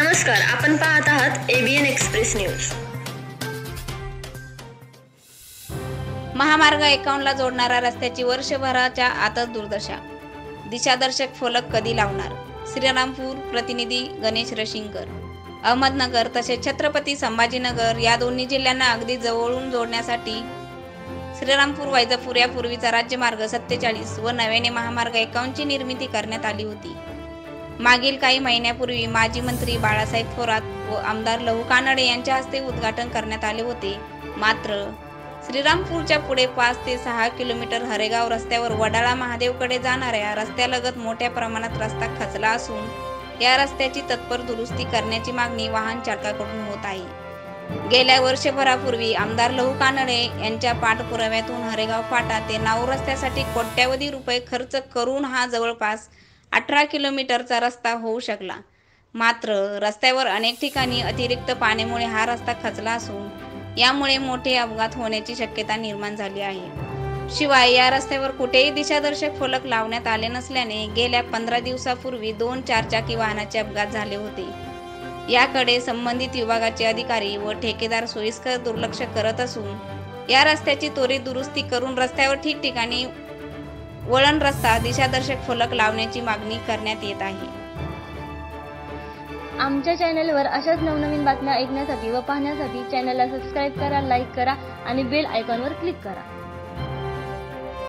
नमस्कार, आपण पाहत आहात एबीएन एक्सप्रेस न्यूज। महामार्ग 51 ला जोडणाऱ्या रस्त्याची वर्षभराच्या आतच दुर्दशा। दिशादर्शक फलक कधी लावणार? श्रीरामपूर प्रतिनिधी गणेश रशिंकर। अहमदनगर तसेच छत्रपती संभाजीनगर या दोन्ही जिल्ह्यांना अगदी जवळून जोडण्यासाठी श्रीरामपूर वैजापूर या पूर्वीचा राज्यमार्ग 47 व नव्याने महामार्ग 51 ची निर्मिती करण्यात आली होती। मागील काही महिन्यापूर्वी माजी मंत्री बाळासाहेब थोरात व आमदार लहू कानडे यांच्या हस्ते उद्घाटन करण्यात आले होते। मात्र श्रीरामपूरच्या पुढे 5 ते 6 किलोमीटर हरेगाव रस्त्यावर वडाळा महादेवकडे जाणाऱ्या रस्त्यालगत मोठ्या प्रमाणात रस्ता खचला असून या रस्त्याची तत्पर दुरुस्ती करण्याची मागणी वाहन चालकांकडून होत आहे। गेल्या वर्षभरापूर्वी आमदार लहू कानडे यांच्या पाठपुराव्यातून हरेगाव फाटा ते नाऊ रस्त्यासाठी कोट्यवधी रुपये खर्च करून हा जवळपास 18 किलोमीटरचा रस्ता होऊ शकला। मात्र रस्त्यावर अनेक ठिकाणी अतिरिक्त पाण्यामुळे हा रस्ता खचला असून यामुळे मोठे अपघात होण्याची शक्यता निर्माण झाली आहे। शिवाय या रस्त्यावर कुठेही दिशादर्शक फलक लावण्यात आले नसल्याने गेल्या 15 दिवसापूर्वी 2 चारचाकी वाहनाचे अपघात झाले होते। याकडे संबंधित विभागाचे अधिकारी व ठेकेदार सोयीस्कर दुर्लक्ष करत असून या रस्त्याची त्वरित दुरुस्ती करून रस्त्यावर ठिकठिकाणी वळण रस्ता दिशादर्शक फलक लावण्याची मागणी करण्यात येत आहे। आमच्या चॅनलवर अशाच नवनवीन बातम्या ऐकण्यासाठी व पाहण्यासाठी चॅनलला सबस्क्राइब करा, लाईक करा आणि बेल आयकॉनवर क्लिक करा।